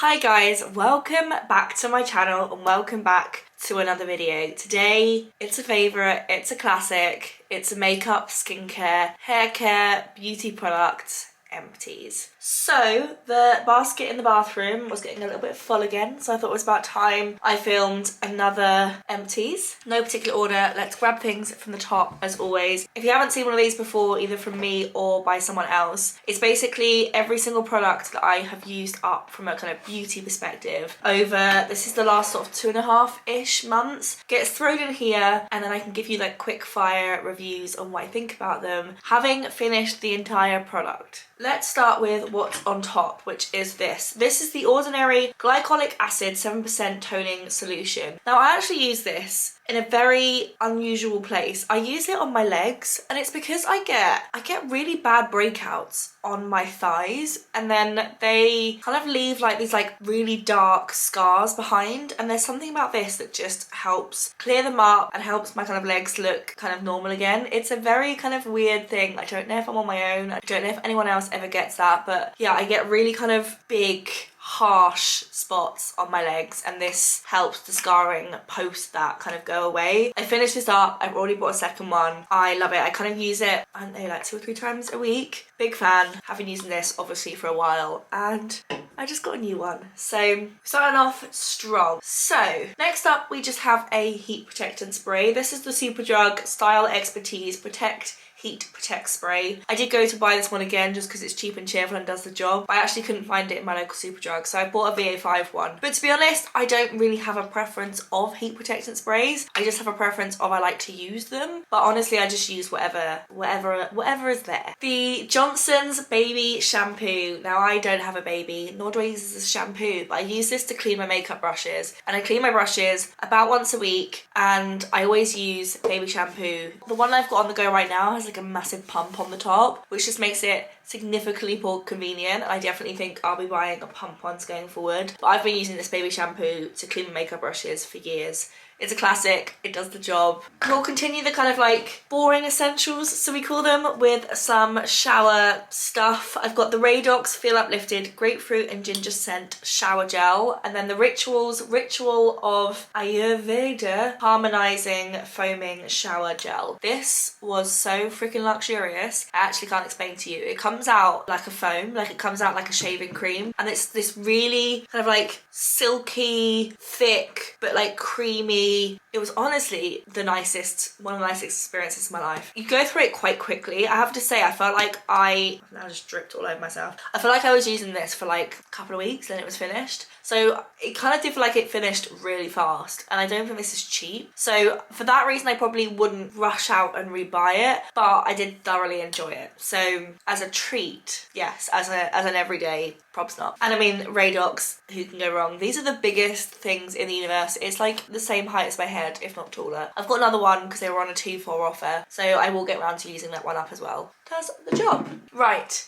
Hi guys, welcome back to my channel and welcome back to another video. Today, it's a favourite, it's a classic, it's a makeup, skincare, hair care, beauty product, Empties. So, the basket in the bathroom was getting a little bit full again, so I thought it was about time I filmed another Empties. No particular order, let's grab things from the top as always. If you haven't seen one of these before, either from me or by someone else, it's basically every single product that I have used up from a kind of beauty perspective over, this is the last sort of 2.5-ish months, gets thrown in here and then I can give you like quick fire reviews on what I think about them, having finished the entire product. Let's start with what's on top, which is this. This is the Ordinary Glycolic Acid 7% Toning Solution. Now, I actually use this in a very unusual place. I use it on my legs, and it's because I get really bad breakouts on my thighs, and then they kind of leave like these like really dark scars behind, and there's something about this that just helps clear them up and helps my kind of legs look kind of normal again. It's a very kind of weird thing. I don't know if I'm on my own. I don't know if anyone else ever gets that, but yeah, I get really kind of big harsh spots on my legs, and this helps the scarring post that kind of go away. I finished this up. I've already bought a second one. I love it. I kind of use it, I don't know, like 2 or 3 times a week. Big fan. Have been using this obviously for a while, and I just got a new one. So starting off strong. So next up we just have a heat protectant spray. This is the Superdrug Style Expertise Protect Heat Protect Spray. I did go to buy this one again just because it's cheap and cheerful and does the job, but I actually couldn't find it in my local Superdrug, so I bought a VA5 one. But to be honest, I don't really have a preference of heat protectant sprays. I just have a preference of I like to use them, but honestly I just use whatever is there. The Johnson's Baby Shampoo. Now, I don't have a baby, nor do I use this as a shampoo, but I use this to clean my makeup brushes, and I clean my brushes about once a week, and I always use baby shampoo. The one I've got on the go right now has like a massive pump on the top, which just makes it significantly more convenient. I definitely think I'll be buying a pump ones going forward, but I've been using this baby shampoo to clean my makeup brushes for years. It's a classic, it does the job. We'll continue the kind of like boring essentials, so we call them, with some shower stuff. I've got the Radox Feel Uplifted Grapefruit and Ginger Scent Shower Gel, and then the Ritual of Ayurveda Harmonizing Foaming Shower Gel. This was so freaking luxurious, I actually can't explain to you. It comes out like a foam, like it comes out like a shaving cream, and it's this really kind of like silky, thick, but like creamy. It was honestly one of the nicest experiences of my life. You go through it quite quickly. I have to say, I felt like I just dripped all over myself. I feel like I was using this for like a couple of weeks, then it was finished. So it kind of did feel like it finished really fast, and I don't think this is cheap. So for that reason, I probably wouldn't rush out and rebuy it, but I did thoroughly enjoy it. So as a treat, yes, as an everyday, props not. And I mean, Radox, who can go wrong? These are the biggest things in the universe. It's like the same height as my head, if not taller. I've got another one because they were on a 2 for offer, so I will get around to using that one up as well. Does the job. Right.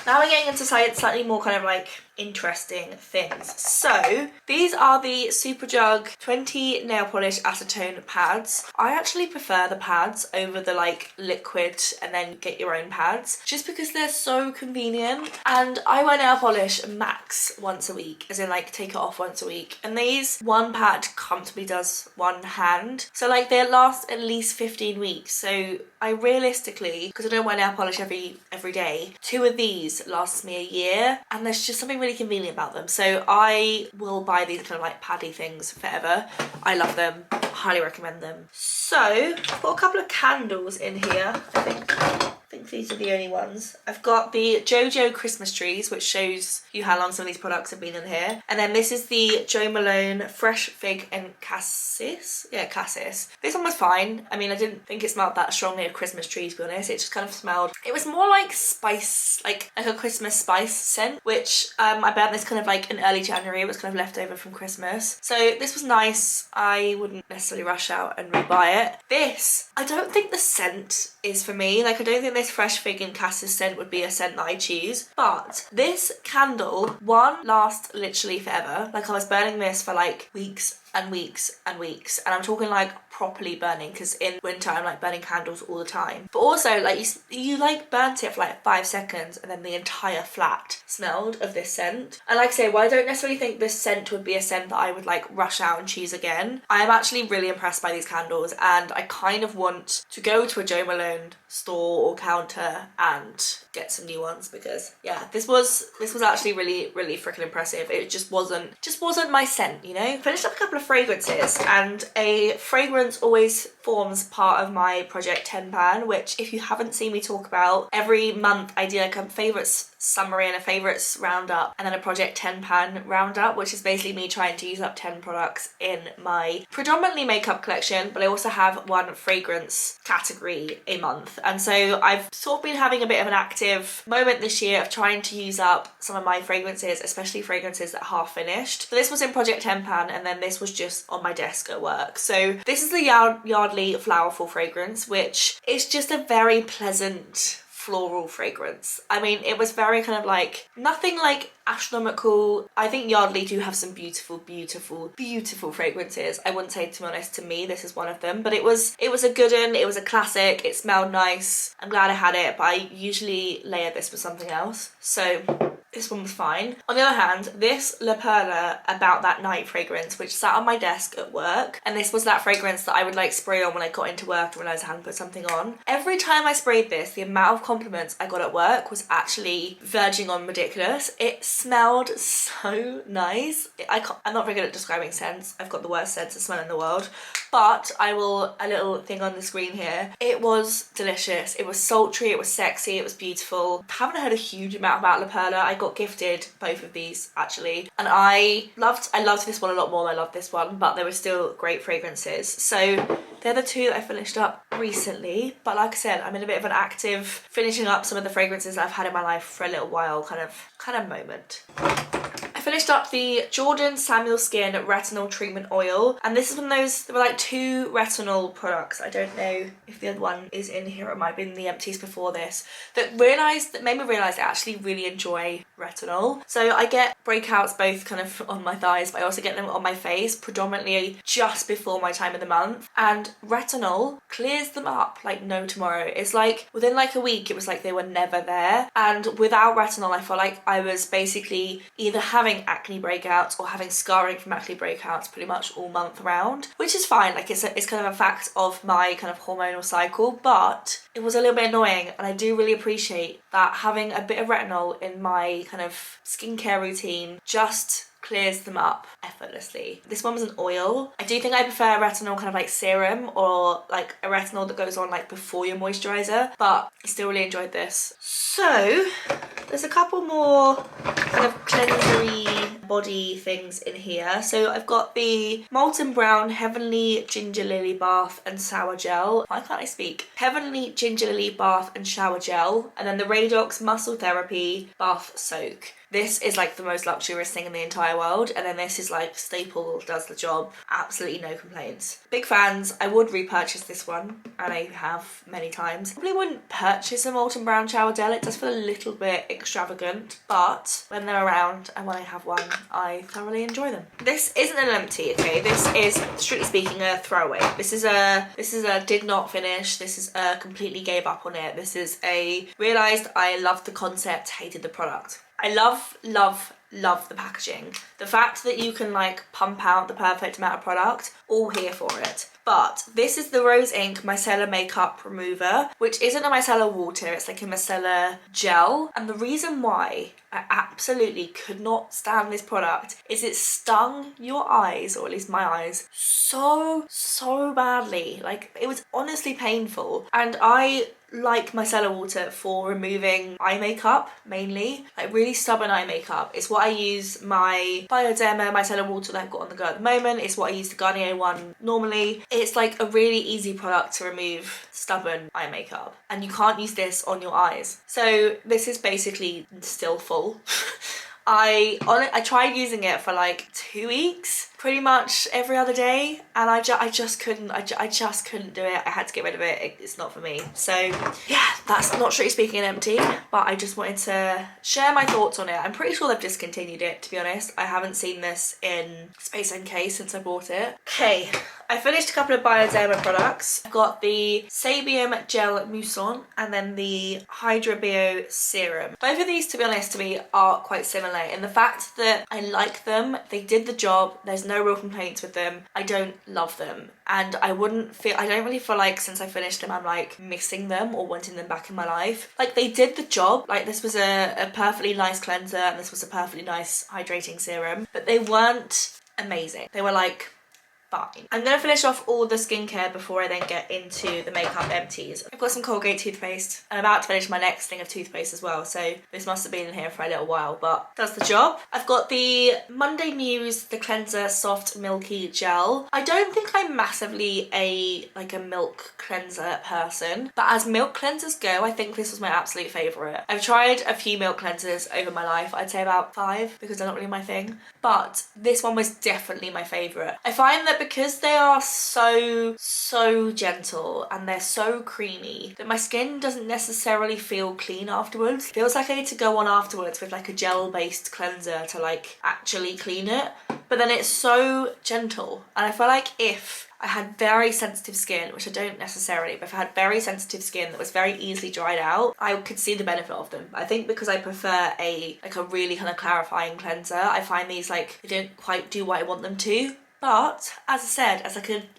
Now we're getting into slightly more kind of like interesting things. So these are the Superdrug 20 nail polish acetone pads. I actually prefer the pads over the like liquid and then get your own pads, just because they're so convenient. And I wear nail polish max once a week, as in like take it off once a week, and these one pad comfortably does one hand, so like they last at least 15 weeks. So I realistically, because I don't wear nail polish every day, 2 of these lasts me a year, and there's just something really convenient about them. So I will buy these kind of like paddy things forever. I love them, highly recommend them. So I've got a couple of candles in here. I think these are the only ones. I've got the JoJo Christmas trees, which shows you how long some of these products have been in here. And then this is the Jo Malone Fresh Fig and Cassis. Yeah, Cassis. This one was fine. I mean, I didn't think it smelled that strongly of Christmas trees, to be honest. It just kind of smelled, it was more like spice, like a Christmas spice scent, which I burnt this kind of like in early January. It was kind of left over from Christmas. So this was nice. I wouldn't necessarily rush out and rebuy it. This, I don't think the scent is for me. Like, I don't think this Fresh Fig and Cassis scent would be a scent that I choose. But this candle, one, lasts literally forever. Like, I was burning this for like weeks and weeks and weeks, and I'm talking like properly burning, because in winter I'm like burning candles all the time. But also like you like burnt it for like 5 seconds and then the entire flat smelled of this scent. And like I say, while I don't necessarily think this scent would be a scent that I would like rush out and choose again, I am actually really impressed by these candles, and I kind of want to go to a Jo Malone store or counter and get some new ones, because yeah, this was actually really freaking impressive. It just wasn't my scent, you know. Finished up a couple of fragrances, and a fragrance always forms part of my Project 10 pan, which if you haven't seen me talk about, every month I do like a favourites summary and a favourites roundup, and then a Project 10 pan roundup, which is basically me trying to use up 10 products in my predominantly makeup collection, but I also have one fragrance category a month. And so I've sort of been having a bit of an active moment this year of trying to use up some of my fragrances, especially fragrances that are half finished. So this was in Project 10 pan, and then this was just on my desk at work. So this is the Yardley Flowerful fragrance, which is just a very pleasant floral fragrance. I mean, it was very kind of like, nothing like astronomical. I think Yardley do have some beautiful fragrances. I wouldn't say, to be honest, to me this is one of them, but it was a good one. It was a classic. It smelled nice. I'm glad I had it, but I usually layer this with something else, so this one was fine. On the other hand, this La Perla About That Night fragrance, which sat on my desk at work, and this was that fragrance that I would like spray on when I got into work and realised I hadn't put something on. Every time I sprayed this, the amount of compliments I got at work was actually verging on ridiculous. It smelled so nice. I'm not very good at describing scents. I've got the worst sense of smell in the world, but a little thing on the screen here. It was delicious. It was sultry, it was sexy, it was beautiful. I haven't heard a huge amount about La Perla. I got gifted both of these actually, and I loved this one a lot more than I loved this one, but they were still great fragrances. So they're the two that I finished up recently, but like I said, I'm in a bit of an active finishing up some of the fragrances that I've had in my life for a little while kind of moment. I finished up the Jordan Samuel Skin Retinol Treatment Oil, and this is one of those, there were like 2 retinol products. I don't know if the other one is in here, it might have been the Empties before this, that made me realise I actually really enjoy retinol. So I get breakouts both kind of on my thighs, but I also get them on my face, predominantly just before my time of the month, and retinol clears them up like no tomorrow. It's like within like a week it was like they were never there, and without retinol I felt like I was basically either having acne breakouts or having scarring from acne breakouts pretty much all month round, which is fine. Like it's kind of a fact of my kind of hormonal cycle, but it was a little bit annoying, and I do really appreciate that having a bit of retinol in my kind of skincare routine just clears them up effortlessly. This one was an oil. I do think I prefer retinol kind of like serum, or like a retinol that goes on like before your moisturizer, but I still really enjoyed this. So there's a couple more kind of cleansery body things in here. So I've got the Molten Brown Heavenly Ginger Lily Bath and Shower Gel. Why can't I speak? Heavenly Ginger Lily Bath and Shower Gel, and then the Radox Muscle Therapy Bath Soak. This is like the most luxurious thing in the entire world, and then this is like staple, does the job, absolutely no complaints. Big fans. I would repurchase this one, and I have many times. Probably wouldn't purchase a Molten Brown shower gel, it does feel a little bit extravagant, but when they're around and when I have one, I thoroughly enjoy them. This isn't an empty, okay? This is, strictly speaking, a throwaway. This is a did not finish. This is a completely gave up on it. This is a realised I loved the concept, hated the product. I love the packaging. The fact that you can like pump out the perfect amount of product, all here for it. But this is the Rose Inc Micellar Makeup Remover, which isn't a micellar water, it's like a micellar gel. And the reason why I absolutely could not stand this product is it stung your eyes, or at least my eyes, so badly. Like, it was honestly painful. And I like micellar water for removing eye makeup, mainly like really stubborn eye makeup. It's what I use my Bioderma micellar water that I've got on the go at the moment. It's what I use the Garnier one normally. It's like a really easy product to remove stubborn eye makeup, and you can't use this on your eyes. So this is basically still full. I tried using it for like 2 weeks, pretty much every other day, and I just couldn't do it. I had to get rid of it. It's not for me. So yeah, that's not strictly speaking an empty, but I just wanted to share my thoughts on it. I'm pretty sure they've discontinued it, to be honest. I haven't seen this in Space NK since I bought it. Okay, I finished a couple of Bioderma products. I've got the Sebum Gel Mousson and then the Hydra Bio Serum. Both of these, to be honest, to me are quite similar in the fact that I like them. They did the job. There's no real complaints with them. I don't love them. And I don't really feel like since I finished them, I'm like missing them or wanting them back in my life. Like, they did the job. Like, this was a perfectly nice cleanser and this was a perfectly nice hydrating serum, but they weren't amazing. They were like, fine. I'm gonna finish off all the skincare before I then get into the makeup empties. I've got some Colgate toothpaste. I'm about to finish my next thing of toothpaste as well, so this must have been in here for a little while, but does the job. I've got the Monday Muse The Cleanser Soft Milky Gel. I don't think I'm massively a milk cleanser person, but as milk cleansers go, I think this was my absolute favourite. I've tried a few milk cleansers over my life. I'd say about 5 because they're not really my thing, but this one was definitely my favourite. I find that because they are so gentle and they're so creamy that my skin doesn't necessarily feel clean afterwards. It feels like I need to go on afterwards with like a gel based cleanser to like actually clean it, but then it's so gentle, and I feel like if I had very sensitive skin, which I don't necessarily, but if I had very sensitive skin that was very easily dried out, I could see the benefit of them. I think because I prefer a really kind of clarifying cleanser, I find these like they don't quite do what I want them to. But as I said,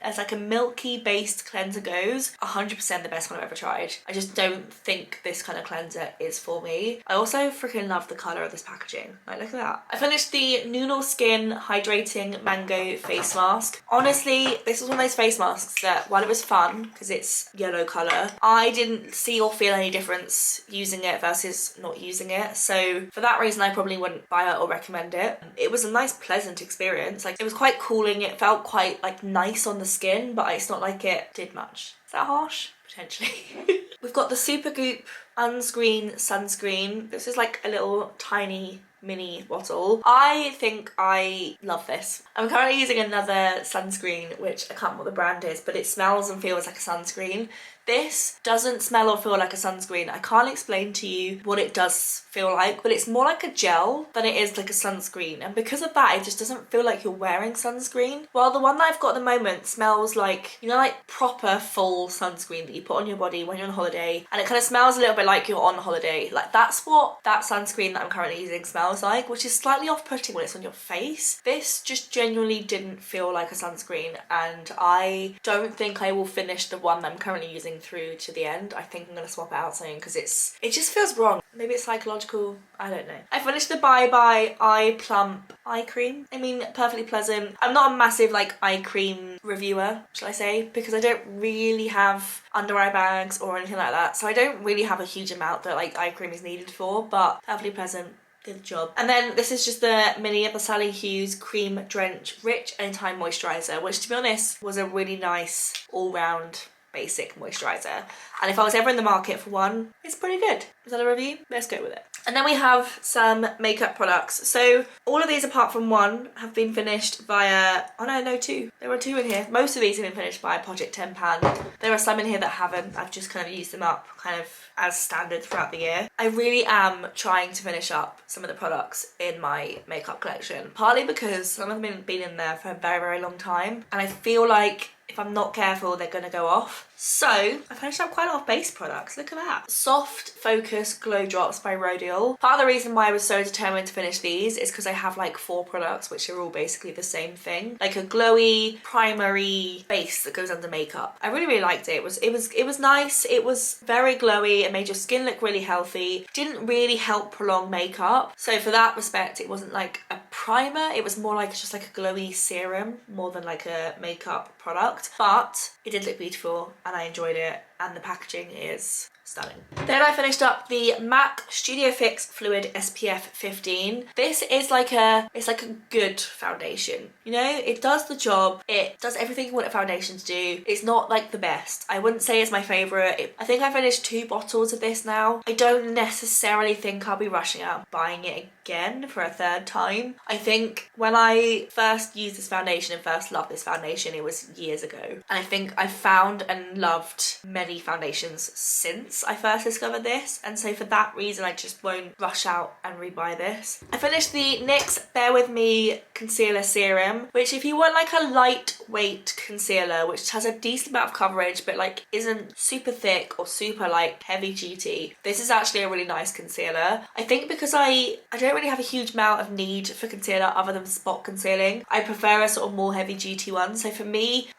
as like a milky based cleanser goes, 100% the best one I've ever tried. I just don't think this kind of cleanser is for me. I also freaking love the colour of this packaging. Like, look at that. I finished the Noodle Skin Hydrating Mango Face Mask. Honestly, this was one of those face masks that, while it was fun because it's yellow colour, I didn't see or feel any difference using it versus not using it. So for that reason, I probably wouldn't buy it or recommend it. It was a nice, pleasant experience. Like, it was quite cooling. It felt quite like nice on the skin, but it's not like it did much. Is that harsh? Potentially. We've got the Supergoop Unscreen Sunscreen. This is like a little tiny mini bottle. I think I love this. I'm currently using another sunscreen, which I can't remember what the brand is, but it smells and feels like a sunscreen. This doesn't smell or feel like a sunscreen. I can't explain to you what it does feel like, but it's more like a gel than it is like a sunscreen. And because of that, it just doesn't feel like you're wearing sunscreen. While the one that I've got at the moment smells like, you know, like proper full sunscreen that you put on your body when you're on holiday. And it kind of smells a little bit like you're on holiday. Like, that's what that sunscreen that I'm currently using smells like, which is slightly off-putting when it's on your face. This just genuinely didn't feel like a sunscreen, and I don't think I will finish the one that I'm currently using through to the end. I think I'm gonna swap it out soon because it just feels wrong. Maybe it's psychological, I don't know. I finished the Bye Bye Eye Plump eye cream. I mean, perfectly pleasant. I'm not a massive like eye cream reviewer, shall I say, because I don't really have under eye bags or anything like that, so I don't really have a huge amount that like eye cream is needed for, but perfectly pleasant. Did the job. And then this is just the mini Sally Hughes Cream Drench Rich Anytime Moisturiser, which to be honest was a really nice all-round basic moisturiser, and if I was ever in the market for one, it's pretty good. Is that a review? Let's go with it. And then we have some makeup products. So all of these apart from one have been finished via, oh no, 2. There are 2 in here. Most of these have been finished by Project 10 Pan. There are some in here that haven't. I've just kind of used them up kind of as standard throughout the year. I really am trying to finish up some of the products in my makeup collection, partly because some of them have been in there for a very long time, and I feel like if I'm not careful, they're gonna go off. So I finished up quite a lot of base products. Look at that. Soft Focus Glow Drops by Rodial. Part of the reason why I was so determined to finish these is because I have like 4 products which are all basically the same thing. Like a glowy primary base that goes under makeup. I really liked it. It was nice. It was very glowy. It made your skin look really healthy. Didn't really help prolong makeup. So for that respect, it wasn't like a primer. It was more like just like a glowy serum more than like a makeup product. But it did look beautiful and I enjoyed it. and the packaging is stunning. Then I finished up the MAC Studio Fix Fluid SPF 15. This is like it's like a good foundation. You know, it does the job. It does everything you want a foundation to do. It's not like the best. I wouldn't say it's my favourite. I think I finished 2 bottles of this now. I don't necessarily think I'll be rushing out and buying it again for a 3rd time. I think when I first used this foundation and first loved this foundation, it was years ago. And I think I've found and loved many foundations since I first discovered this, and so for that reason I just won't rush out and rebuy this. I finished the NYX Bear With Me Concealer Serum, which if you want like a lightweight concealer which has a decent amount of coverage but like isn't super thick or super like heavy duty, this is actually a really nice concealer. I think because I don't really have a huge amount of need for concealer other than spot concealing. I prefer a sort of more heavy duty one, so for me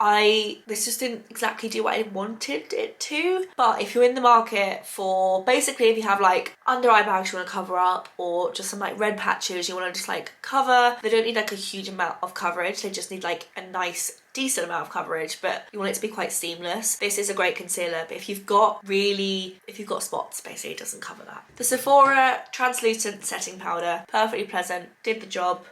this just didn't exactly do what I wanted it to. But if you're in the market for basically if you have like under eye bags you want to cover up, or just some like red patches you want to just like cover, they don't need like a huge amount of coverage, they just need like a nice decent amount of coverage, but you want it to be quite seamless. This is a great concealer, but if you've got spots, basically it doesn't cover that. The Sephora Translucent Setting Powder, perfectly pleasant, did the job.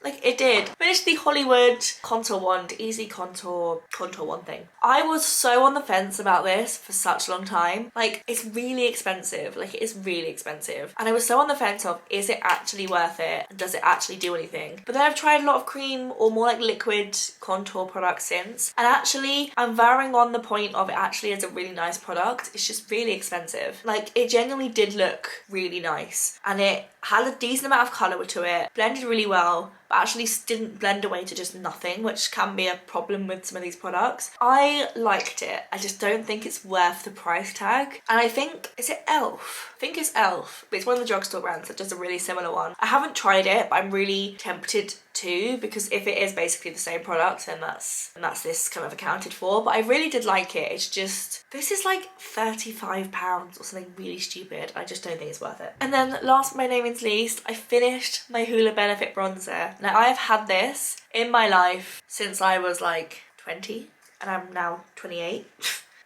Like it did. Finished the Hollywood Contour Wand, Easy Contour Wand thing. I was so on the fence about this for such a long time. Like it's really expensive. Like it is really expensive. And I was so on the fence of, is it actually worth it? And does it actually do anything? But then I've tried a lot of cream or more like liquid contour products since. And actually I'm varying on the point of it actually is a really nice product. It's just really expensive. Like it genuinely did look really nice. And it had a decent amount of colour to it. Blended really well, but actually didn't blend away to just nothing, which can be a problem with some of these products. I liked it. I just don't think it's worth the price tag. And I think, is it Elf? I think it's Elf, but it's one of the drugstore brands that does a really similar one. I haven't tried it, but I'm really tempted to, because if it is basically the same product, then that's this kind of accounted for. But I really did like it. It's just, this is like £35 or something really stupid. I just don't think it's worth it. And then last but by no means least, I finished my Hoola Benefit bronzer. Now I have had this in my life since I was like 20 and I'm now 28.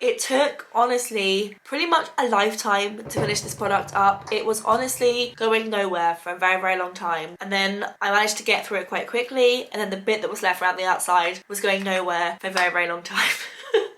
It took, honestly, pretty much a lifetime to finish this product up. It was honestly going nowhere for a very, very long time. And then I managed to get through it quite quickly. And then the bit that was left around the outside was going nowhere for a very, very long time.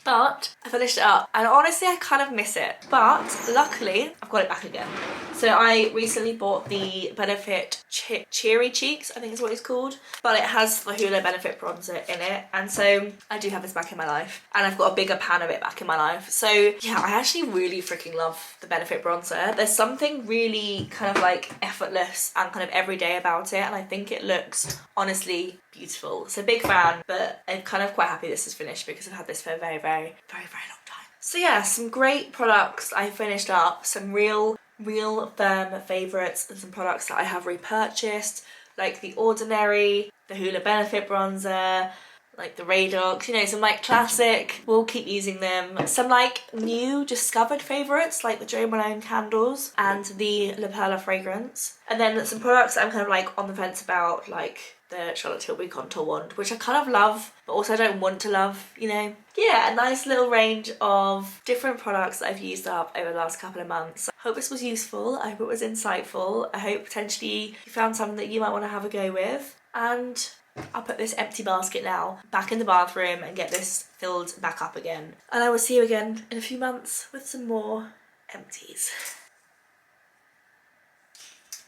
But I finished it up and honestly I kind of miss it. But luckily I've got it back again. So I recently bought the Benefit Cheery Cheeks, I think is what it's called. But it has the Hoola Benefit bronzer in it. And so I do have this back in my life. And I've got a bigger pan of it back in my life. So yeah, I actually really freaking love the Benefit bronzer. There's something really kind of like effortless and kind of everyday about it. And I think it looks honestly beautiful. So big fan, but I'm kind of quite happy this is finished because I've had this for a very, very, very, very long time. So yeah, some great products I finished up, some real firm favourites, and some products that I have repurchased, like the Ordinary, the Hoola Benefit bronzer, like the Radox, you know, some like classic, we'll keep using them. Some like new discovered favourites like the Jo Malone candles and the La Perla fragrance. And then some products that I'm kind of like on the fence about, like the Charlotte Tilbury Contour Wand, which I kind of love, but also I don't want to love, you know. Yeah, a nice little range of different products that I've used up over the last couple of months. I hope this was useful, I hope it was insightful, I hope potentially you found something that you might want to have a go with. And I'll put this empty basket now back in the bathroom and get this filled back up again. And I will see you again in a few months with some more empties.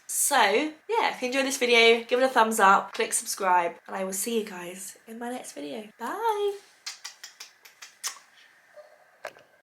So yeah, if you enjoyed this video, give it a thumbs up, click subscribe, and I will see you guys in my next video. Bye!